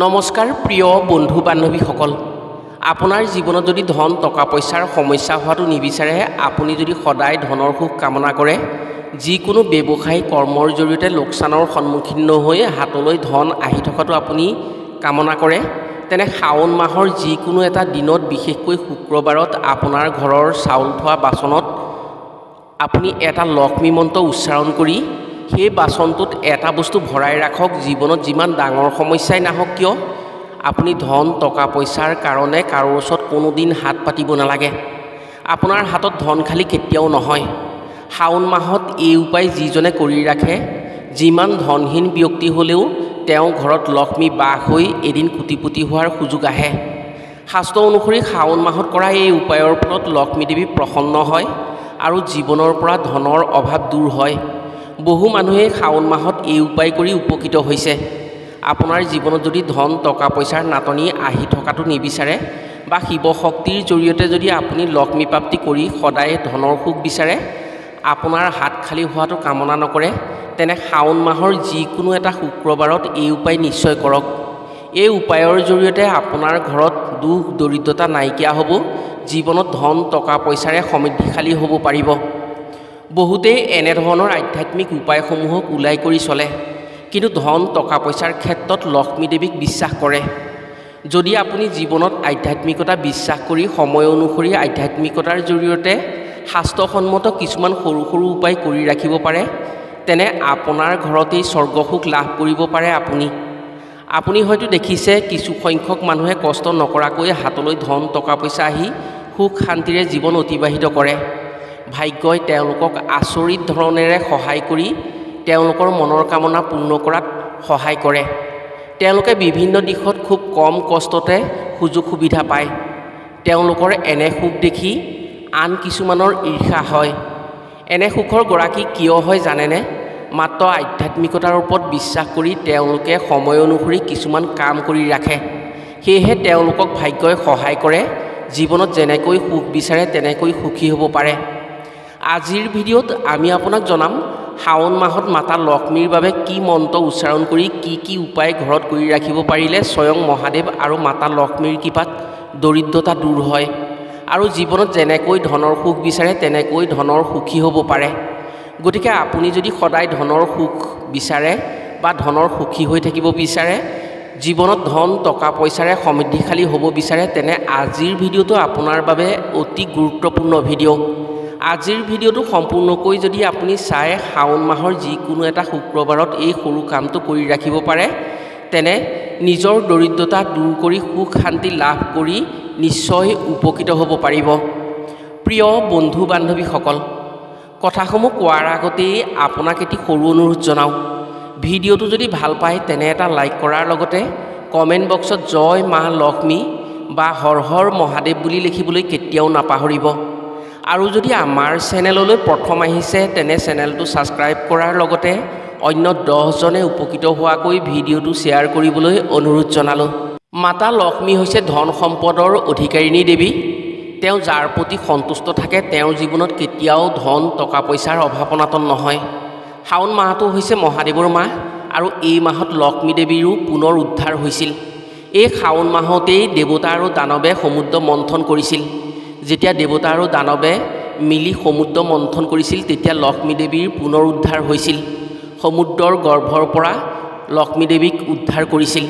নমস্কাৰ প্ৰিয় বন্ধু বান্ধৱীসকল, আপোনাৰ জীৱনত যদি ধন টকা পইচাৰ সমস্যা হোৱাটো নিবিচাৰে, আপুনি যদি সদায় ধনৰ সুখ কামনা কৰে, যিকোনো ব্যৱসায়ী কৰ্মৰ জৰিয়তে লোকচানৰ সন্মুখীন নহৈ হাতলৈ ধন আহি থকাটো আপুনি কামনা কৰে, তেনে শাওণ মাহৰ যিকোনো এটা দিনত, বিশেষকৈ শুক্ৰবাৰত আপোনাৰ ঘৰৰ চাউল থোৱা বাচনত আপুনি এটা লক্ষ্মী মন্ত্ৰ উচ্চাৰণ কৰি সেই বাচনটোত এটা বস্তু ভৰাই ৰাখক। জীৱনত যিমান ডাঙৰ সমস্যাই নাহক কিয়, আপুনি ধন টকা পইচাৰ কাৰণে কাৰো ওচৰত কোনোদিন হাত পাতিব নালাগে। আপোনাৰ হাতত ধন খালী কেতিয়াও নহয়। শাওণ মাহত এই উপায় যিজনে কৰি ৰাখে, যিমান ধনহীন ব্যক্তি হ'লেও তেওঁ ঘৰত লক্ষ্মী বাস হৈ এদিন কোটিপতি হোৱাৰ সুযোগ আহে। শাস্ত্ৰ অনুসৰি শাওণ মাহত কৰা এই উপায়ৰ ফলত লক্ষ্মী দেৱী প্ৰসন্ন হয় আৰু জীৱনৰ পৰা ধনৰ অভাৱ দূৰ হয়। বহু মানুহে শাওণ মাহত এই উপায় কৰি উপকৃত হৈছে। আপোনাৰ জীৱনত যদি ধন টকা পইচাৰ নাটনি আহি থকাটো নিবিচাৰে বা শিৱ শক্তিৰ জৰিয়তে যদি আপুনি লক্ষ্মী প্ৰাপ্তি কৰি সদায় ধনৰ সুখ বিচাৰে, আপোনাৰ হাত খালী হোৱাটো কামনা নকৰে, তেনে শাওণ মাহৰ যিকোনো এটা শুক্ৰবাৰত এই উপায় নিশ্চয় কৰক। এই উপায়ৰ জৰিয়তে আপোনাৰ ঘৰত দুখ দৰিদ্ৰতা নাইকিয়া হ'ব, জীৱনত ধন টকা পইচাৰে সমৃদ্ধিশালী হ'ব পাৰিব। বহুতেই এনেধৰণৰ আধ্যাত্মিক উপায়সমূহক ওলাই কৰি চলে, কিন্তু ধন টকা পইচাৰ ক্ষেত্ৰত লক্ষ্মী দেৱীক বিশ্বাস কৰে। যদি আপুনি জীৱনত আধ্যাত্মিকতা বিশ্বাস কৰি সময় অনুসৰি আধ্যাত্মিকতাৰ জৰিয়তে শাস্ত্ৰসন্মত কিছুমান সৰু সৰু উপায় কৰি ৰাখিব পাৰে, তেনে আপোনাৰ ঘৰতেই স্বৰ্গসুখ লাভ কৰিব পাৰে। আপুনি হয়তো দেখিছে, কিছু সংখ্যক মানুহে কষ্ট নকৰাকৈ হাতলৈ ধন টকা পইচা আহি সুখ শান্তিৰে জীৱন অতিবাহিত কৰে। ভাগ্যই তেওঁলোকক আচৰিত ধৰণেৰে সহায় কৰি তেওঁলোকৰ মনৰ কামনা পূৰ্ণ কৰাত সহায় কৰে। তেওঁলোকে বিভিন্ন দিশত খুব কম কষ্টতে সুযোগ সুবিধা পায়। তেওঁলোকৰ এনে সুখ দেখি আন কিছুমানৰ ঈৰ্ষা হয়। এনে সুখৰ গৰাকী কিয় হয় জানেনে? মাত্ৰ আধ্যাত্মিকতাৰ ওপৰত বিশ্বাস কৰি তেওঁলোকে সময় অনুসৰি কিছুমান কাম কৰি ৰাখে। সেয়েহে তেওঁলোকক ভাগ্যই সহায় কৰে, জীৱনত যেনেকৈ সুখ বিচাৰে তেনেকৈ সুখী হ'ব পাৰে। আজিৰ ভিডিঅ'ত আমি আপোনাক জনাম, শাওণ মাহত মাতা লক্ষ্মীৰ বাবে কি মন্ত্ৰ উচ্চাৰণ কৰি কি উপায় ঘৰত কৰি ৰাখিব পাৰিলে স্বয়ং মহাদেৱ আৰু মাতা লক্ষ্মীৰ কৃপাত দৰিদ্ৰতা দূৰ হয় আৰু জীৱনত যেনেকৈ ধনৰ সুখ বিচাৰে তেনেকৈ ধনৰ সুখী হ'ব পাৰে। গতিকে আপুনি যদি সদায় ধনৰ সুখ বিচাৰে বা ধনৰ সুখী হৈ থাকিব বিচাৰে, জীৱনত ধন টকা পইচাৰে সমৃদ্ধিশালী হ'ব বিচাৰে, তেনে আজিৰ ভিডিঅ'টো আপোনাৰ বাবে অতি গুৰুত্বপূৰ্ণ ভিডিঅ'। আজিৰ ভিডিঅ'টো সম্পূৰ্ণকৈ যদি আপুনি চাই শাওণ মাহৰ যিকোনো এটা শুক্ৰবাৰত এই সৰু কামটো কৰি ৰাখিব পাৰে, তেনে নিজৰ দৰিদ্ৰতা দূৰ কৰি সুখ শান্তি লাভ কৰি নিশ্চয় উপকৃত হ'ব পাৰিব। প্ৰিয় বন্ধু বান্ধৱীসকল, কথাসমূহ কোৱাৰ আগতেই আপোনাক এটি সৰু অনুৰোধ জনাওঁ। ভিডিঅ'টো যদি ভাল পায় তেনে এটা লাইক কৰাৰ লগতে কমেণ্ট বক্সত জয় মা লক্ষ্মী বা হৰ হৰ মহাদেৱ বুলি লিখিবলৈ কেতিয়াও নাপাহৰিব। আৰু যদি আমাৰ চেনেললৈ প্ৰথম আহিছে, তেনে চেনেলটো ছাবস্ক্ৰাইব কৰাৰ লগতে অন্য 10জনে উপকৃত হোৱাকৈ ভিডিঅ'টো শ্বেয়াৰ কৰিবলৈ অনুৰোধ জনালোঁ। মাতা লক্ষ্মী হৈছে ধন সম্পদৰ অধিকাৰিণী দেৱী। তেওঁ যাৰ প্ৰতি সন্তুষ্ট থাকে, তেওঁৰ জীৱনত কেতিয়াও ধন টকা পইচাৰ অভাৱ অনাটন নহয়। শাওণ মাহটো হৈছে মহাদেৱৰ মাহ আৰু এই মাহত লক্ষ্মী দেৱীৰো পুনৰ উদ্ধাৰ হৈছিল। এই শাওণ মাহতেই দেৱতা আৰু দানৱে সমুদ্ৰ মন্থন কৰিছিল। যেতিয়া দেৱতা আৰু দানৱে মিলি সমুদ্ৰ মন্থন কৰিছিল, তেতিয়া লক্ষ্মী দেৱীৰ পুনৰ উদ্ধাৰ হৈছিল। সমুদ্ৰৰ গৰ্ভৰ পৰা লক্ষ্মী দেৱীক উদ্ধাৰ কৰিছিল।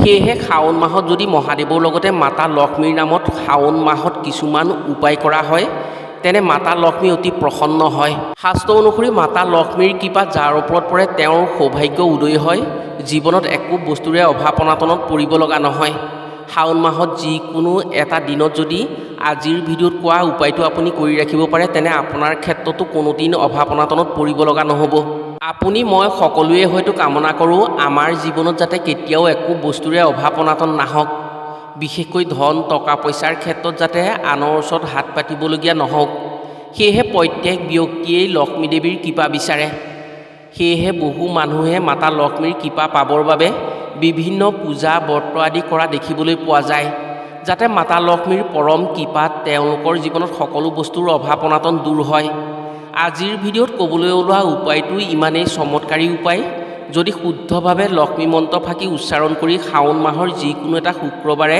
সেয়েহে শাওণ মাহত যদি মহাদেৱৰ লগতে মাতা লক্ষ্মীৰ নামত শাওণ মাহত কিছুমান উপায় কৰা হয়, তেনে মাতা লক্ষ্মী অতি প্ৰসন্ন হয়। শাস্ত্ৰ অনুসৰি মাতা লক্ষ্মীৰ কৃপা যাৰ ওপৰত পৰে তেওঁৰ সৌভাগ্য উদয় হয়, জীৱনত একো বস্তুৰে অভাৱ অনাটনত পৰিব লগা নহয়। শাওণ মাহত যিকোনো এটা দিনত যদি আজিৰ ভিডিঅ'ত কোৱা উপায়টো আপুনি কৰি ৰাখিব পাৰে, তেনে আপোনাৰ ক্ষেত্ৰতো কোনোদিন অভাৱ অনাটনত পৰিব লগা নহ'ব। আপুনি মই সকলোৱে হয়তো কামনা কৰোঁ, আমাৰ জীৱনত যাতে কেতিয়াও একো বস্তুৰে অভাৱ অনাটন নাহক, বিশেষকৈ ধন টকা পইচাৰ ক্ষেত্ৰত যাতে আনৰ ওচৰত হাত পাতিবলগীয়া নহওক। সেয়েহে প্ৰত্যেক ব্যক্তিয়েই লক্ষ্মী দেৱীৰ কৃপা বিচাৰে। সেয়েহে বহু মানুহে মাতা লক্ষ্মীৰ কৃপা পাবৰ বাবে বিভিন্ন পূজা ব্ৰত আদি কৰা দেখিবলৈ পোৱা যায়, যাতে মাতা লক্ষ্মীৰ পৰম কৃপাত তেওঁলোকৰ জীৱনত সকলো বস্তুৰ অভাৱ অনাটন দূৰ হয়। আজিৰ ভিডিঅ'ত ক'বলৈ ওলোৱা উপায়টো ইমানেই চমৎকাৰী উপায়, যদি শুদ্ধভাৱে লক্ষ্মী মন্ত্ৰ ফাঁকি উচ্চাৰণ কৰি শাওণ মাহৰ যিকোনো এটা শুক্ৰবাৰে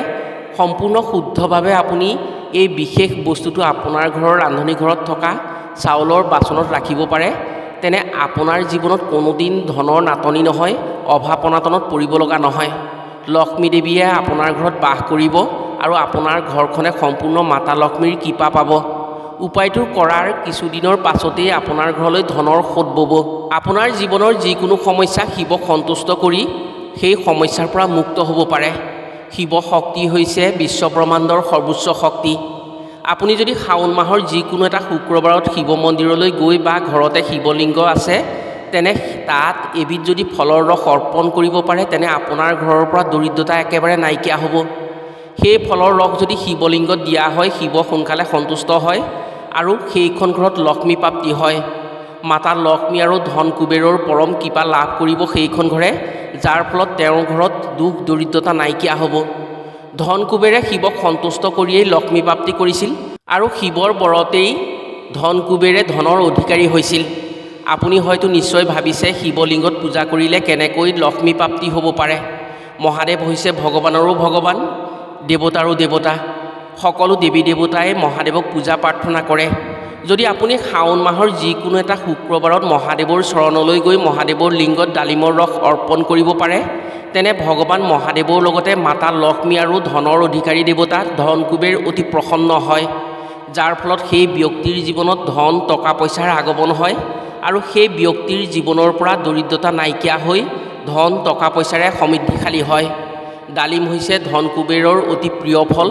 সম্পূৰ্ণ শুদ্ধভাৱে আপুনি এই বিশেষ বস্তুটো আপোনাৰ ঘৰৰ ৰান্ধনি ঘৰত থকা চাউলৰ বাচনত ৰাখিব পাৰে, তেনে আপোনাৰ জীৱনত কোনোদিন ধনৰ নাটনি নহয়, অভাৱ অনাটনত পৰিব লগা নহয়। লক্ষ্মী দেৱীয়ে আপোনাৰ ঘৰত বাস কৰিব আৰু আপোনাৰ ঘৰখনে সম্পূৰ্ণ মাতা লক্ষ্মীৰ কৃপা পাব। উপায়টো কৰাৰ কিছুদিনৰ পাছতেই আপোনাৰ ঘৰলৈ ধনৰ সোঁত বব। আপোনাৰ জীৱনৰ যিকোনো সমস্যা শিৱক সন্তুষ্ট কৰি সেই সমস্যাৰ পৰা মুক্ত হ'ব পাৰে। শিৱ শক্তি হৈছে বিশ্বব্ৰহ্মাণ্ডৰ সৰ্বোচ্চ শক্তি। আপুনি যদি শাওণ মাহৰ যিকোনো এটা শুক্ৰবাৰত শিৱ মন্দিৰলৈ গৈ বা ঘৰতে শিৱলিংগ আছে তেনে তাত এবিধ যদি ফলৰ ৰস অৰ্পণ কৰিব পাৰে তেনে আপোনাৰ ঘৰৰ পৰা দৰিদ্ৰতা একেবাৰে নাইকিয়া হ'ব। সেই ফলৰ ৰস যদি শিৱলিংগত দিয়া হয় শিৱ সোনকালে সন্তুষ্ট হয় আৰু সেইখন ঘৰত লক্ষ্মী প্ৰাপ্তি হয়। মাতা লক্ষ্মী আৰু ধন কুবেৰৰ পৰম কৃপা লাভ কৰিব সেইখন ঘৰে, যাৰ ফলত তেওঁৰ ঘৰত দুখ দৰিদ্ৰতা নাইকিয়া হ'ব। ধন কুবেৰে শিৱক সন্তুষ্ট কৰিয়েই লক্ষ্মী প্ৰাপ্তি কৰিছিল আৰু শিৱৰ বৰতেই ধন কুবেৰে ধনৰ অধিকাৰী হৈছিল। আপুনি হয়তো নিশ্চয় ভাবিছে শিৱলিংগত পূজা কৰিলে কেনেকৈ লক্ষ্মী প্ৰাপ্তি হ'ব পাৰে। মহাদেৱ হৈছে ভগৱানৰো ভগৱান, দেৱতাৰো দেৱতা। সকলো দেৱী দেৱতাই মহাদেৱক পূজা প্ৰাৰ্থনা কৰে। যদি আপুনি শাওণ মাহৰ যিকোনো এটা শুক্ৰবাৰত মহাদেৱৰ চৰণলৈ গৈ মহাদেৱৰ লিংগত ডালিমৰ ৰস অৰ্পণ কৰিব পাৰে তেনে ভগৱান মহাদেৱৰ লগতে মাতা লক্ষ্মী আৰু ধনৰ অধিকাৰী দেৱতা ধন কুবেৰ অতি প্ৰসন্ন হয়, যাৰ ফলত সেই ব্যক্তিৰ জীৱনত ধন টকা পইচাৰ আগমন হয় আৰু সেই ব্যক্তিৰ জীৱনৰ পৰা দৰিদ্ৰতা নাইকিয়া হৈ ধন টকা পইচাৰে সমৃদ্ধিশালী হয়। ডালিম হৈছে ধন কুবেৰৰ অতি প্ৰিয় ফল।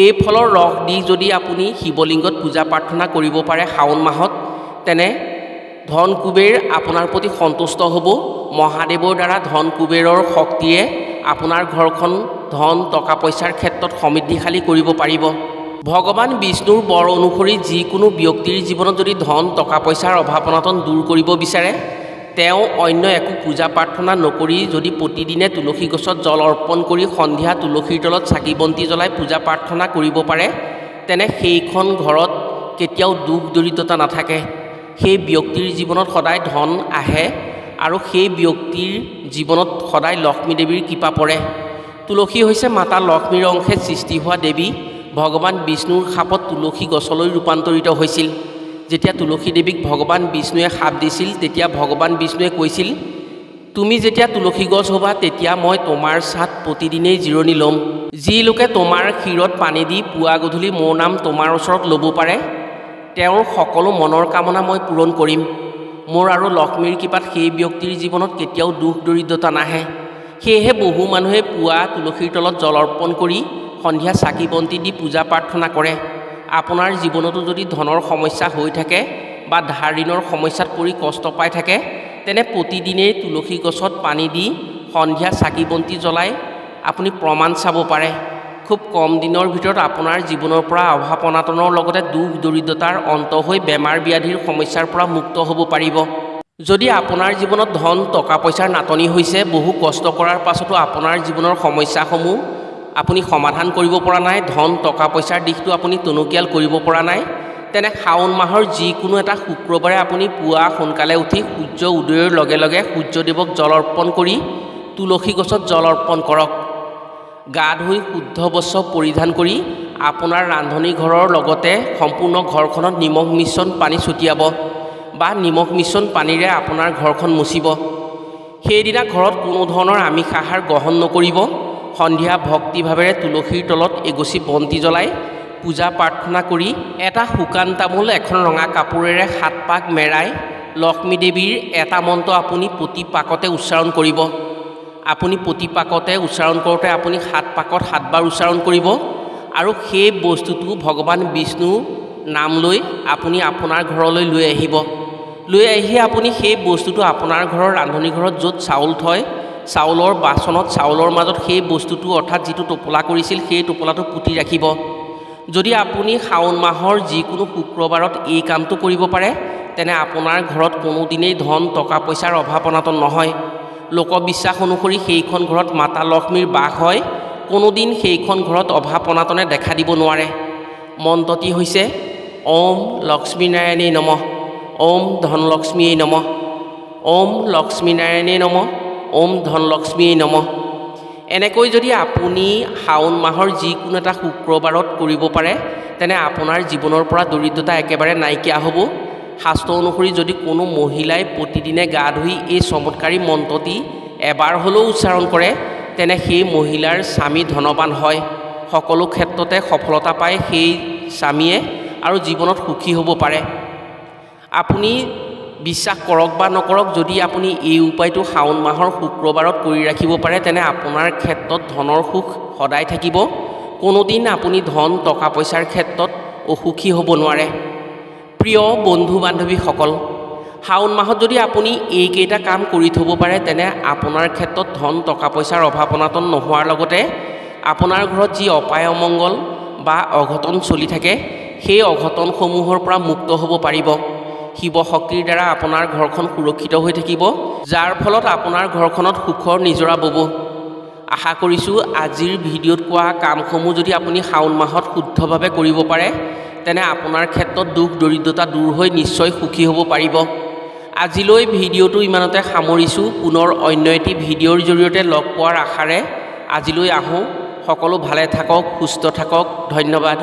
এই ফলৰ ৰস দি যদি আপুনি শিৱলিংগত পূজা প্ৰাৰ্থনা কৰিব পাৰে শাওণ মাহত তেনে ধন কুবেৰ আপোনাৰ প্ৰতি সন্তুষ্ট হ'ব। মহাদেৱৰ দ্বাৰা ধন কুবেৰৰ শক্তিয়ে আপোনাৰ ঘৰখন ধন টকা পইচাৰ ক্ষেত্ৰত সমৃদ্ধিশালী কৰিব পাৰিব। ভগৱান বিষ্ণুৰ বৰ অনুসৰি যিকোনো ব্যক্তিৰ জীৱনত যদি ধন টকা পইচাৰ অভাৱ অনাটন দূৰ কৰিব বিচাৰে তেওঁ অন্য একো পূজা প্ৰাৰ্থনা নকৰি যদি প্ৰতিদিনে তুলসী গছত জল অৰ্পণ কৰি সন্ধিয়া তুলসীৰ তলত চাকি বন্তি জ্বলাই পূজা প্ৰাৰ্থনা কৰিব পাৰে তেনে সেইখন ঘৰত কেতিয়াও দুখ দৰিদ্ৰতা নাথাকে। সেই ব্যক্তিৰ জীৱনত সদায় ধন আহে আৰু সেই ব্যক্তিৰ জীৱনত সদায় লক্ষ্মী দেৱীৰ কৃপা পৰে। তুলসী হৈছে মাতা লক্ষ্মীৰ অংশে সৃষ্টি হোৱা দেৱী। ভগৱান বিষ্ণুৰ শাপত তুলসী গছলৈ ৰূপান্তৰিত হৈছিল। যেতিয়া তুলসী দেৱীক ভগৱান বিষ্ণুৱে শাপ দিছিল তেতিয়া ভগৱান বিষ্ণুৱে কৈছিল, তুমি যেতিয়া তুলসী গছ হ'বা তেতিয়া মই তোমাৰ ছাঁত প্ৰতিদিনেই জিৰণি ল'ম। যি লোকে তোমাৰ ক্ষীৰত পানী দি পুৱা গধূলি মোৰ নাম তোমাৰ ওচৰত ল'ব পাৰে তেওঁৰ সকলো মনৰ কামনা মই পূৰণ কৰিম। মোৰ আৰু লক্ষ্মীৰ কৃপাত সেই ব্যক্তিৰ জীৱনত কেতিয়াও দুখ দৰিদ্ৰতা নাহে। সেয়েহে বহু মানুহে পুৱা তুলসীৰ তলত জল অৰ্পণ কৰি সন্ধিয়া চাকি বন্তি দি পূজা প্ৰাৰ্থনা কৰে। আপোনাৰ জীৱনতো যদি ধনৰ সমস্যা হৈ থাকে বা ধাৰ ঋণৰ সমস্যাত পৰি কষ্ট পাই থাকে তেনে প্ৰতিদিনেই তুলসী গছত পানী দি সন্ধিয়া চাকি বন্তি জ্বলাই আপুনি প্ৰমাণ চাব পাৰে। খুব কম দিনৰ ভিতৰত আপোনাৰ জীৱনৰ পৰা অভাৱ অনাটনৰ লগতে দুখ দৰিদ্ৰতাৰ অন্ত হৈ বেমাৰ ব্যাধিৰ সমস্যাৰ পৰা মুক্ত হ'ব পাৰিব। যদি আপোনাৰ জীৱনত ধন টকা পইচাৰ নাটনি হৈছে, বহু কষ্ট কৰাৰ পাছতো আপোনাৰ জীৱনৰ সমস্যাসমূহ আপুনি সমাধান কৰিব পৰা নাই, ধন টকা পইচাৰ দিশটো আপুনি টনকিয়াল কৰিব পৰা নাই, তেনে শাওণ মাহৰ যিকোনো এটা শুক্ৰবাৰে আপুনি পুৱা সোনকালে উঠি সূৰ্য উদয়ৰ লগে লগে সূৰ্যদেৱক জল অৰ্পণ কৰি তুলসী গছত জল অৰ্পণ কৰক। গা ধুই শুদ্ধ বস্ত্ৰ পৰিধান কৰি আপোনাৰ ৰান্ধনি ঘৰৰ লগতে সম্পূৰ্ণ ঘৰখনত নিমখ মিশ্ৰণ পানী ছটিয়াব বা নিমখ মিশ্ৰণ পানীৰে আপোনাৰ ঘৰখন মুচিব। সেইদিনা ঘৰত কোনো ধৰণৰ আমিষ আহাৰ গ্ৰহণ নকৰিব। সন্ধিয়া ভক্তিভাৱেৰে তুলসীৰ তলত এগছি বন্তি জ্বলাই পূজা প্ৰাৰ্থনা কৰি এটা শুকান তামোল এখন ৰঙা কাপোৰেৰে 7 পাক মেৰাই লক্ষ্মী দেৱীৰ এটা মন্ত্ৰ আপুনি প্ৰতি পাকতে উচ্চাৰণ কৰিব। আপুনি প্ৰতি পাকতে উচ্চাৰণ কৰোঁতে আপুনি 7 পাকত 7 বাৰ উচ্চাৰণ কৰিব আৰু সেই বস্তুটো ভগৱান বিষ্ণু নাম লৈ আপুনি আপোনাৰ ঘৰলৈ লৈ আহিব। লৈ আহি আপুনি সেই বস্তুটো আপোনাৰ ঘৰৰ ৰান্ধনি ঘৰত য'ত চাউল থয় চাউলৰ বাচনত চাউলৰ মাজত সেই বস্তুটো অৰ্থাৎ যিটো টোপোলা কৰিছিল সেই টোপোলাটো পুতি ৰাখিব। যদি আপুনি শাওণ মাহৰ যিকোনো শুক্ৰবাৰত এই কামটো কৰিব পাৰে তেনে আপোনাৰ ঘৰত কোনোদিনেই ধন টকা পইচাৰ অভাৱ অনাটন নহয়। লোকবিশ্বাস অনুসৰি সেইখন ঘৰত মাতা লক্ষ্মীৰ বাস হয়। কোনোদিন সেইখন ঘৰত অভাৱ অনাটনে দেখা দিব নোৱাৰে। মন্ত্ৰটি হৈছে ওম লক্ষ্মীনাৰায়ণেই নমঃ, ওম ধনলক্ষ্মীয়ে নমঃ, ওম লক্ষ্মীনাৰায়ণে নমঃ, ওম ধনলক্ষ্মীয়ে নমঃ। এনেকৈ যদি আপুনি শাওণ মাহৰ যিকোনো এটা শুক্ৰবাৰত কৰিব পাৰে তেনে আপোনাৰ জীৱনৰ পৰা দৰিদ্ৰতা একেবাৰে নাইকিয়া হ'ব। শাস্ত্ৰ অনুসৰি যদি কোনো মহিলাই প্ৰতিদিনে গা ধুই এই চমৎকাৰী মন্ত্ৰটি এবাৰ হ'লেও উচ্চাৰণ কৰে তেনে সেই মহিলাৰ স্বামী ধনৱান হয়, সকলো ক্ষেত্ৰতে সফলতা পায় সেই স্বামীয়ে আৰু জীৱনত সুখী হ'ব পাৰে। আপুনি বিশ্বাস কৰক বা নকৰক, যদি আপুনি এই উপায়টো শাওণ মাহৰ শুক্ৰবাৰত কৰি ৰাখিব পাৰে তেনে আপোনাৰ ক্ষেত্ৰত ধনৰ সুখ সদায় থাকিব। কোনোদিন আপুনি ধন টকা পইচাৰ ক্ষেত্ৰত অসুখী হ'ব নোৱাৰে। প্ৰিয় বন্ধু বান্ধৱীসকল, শাওণ মাহত যদি আপুনি এইকেইটা কাম কৰি থ'ব পাৰে তেনে আপোনাৰ ক্ষেত্ৰত ধন টকা পইচাৰ অভাৱ অনাটন নোহোৱাৰ লগতে আপোনাৰ ঘৰত যি অপায় অমংগল বা অঘটন চলি থাকে সেই অঘটনসমূহৰ পৰা মুক্ত হ'ব পাৰিব। শিৱ শক্তিৰ দ্বাৰা আপোনাৰ ঘৰখন সুৰক্ষিত হৈ থাকিব, যাৰ ফলত আপোনাৰ ঘৰখনত সুখৰ নিজৰা বব। আশা কৰিছোঁ আজিৰ ভিডিঅ'ত কোৱা কামসমূহ যদি আপুনি শাওণ মাহত শুদ্ধভাৱে কৰিব পাৰে তেনে আপোনাৰ ক্ষেত্ৰত দুখ দৰিদ্ৰতা দূৰ হৈ নিশ্চয় সুখী হ'ব পাৰিব। আজিলৈ ভিডিঅ'টো ইমানতে সামৰিছোঁ। পুনৰ অন্য এটি ভিডিঅ'ৰ জৰিয়তে লগ পোৱাৰ আশাৰে আজিলৈ আহোঁ। সকলো ভালে থাকক, সুস্থ থাকক। ধন্যবাদ।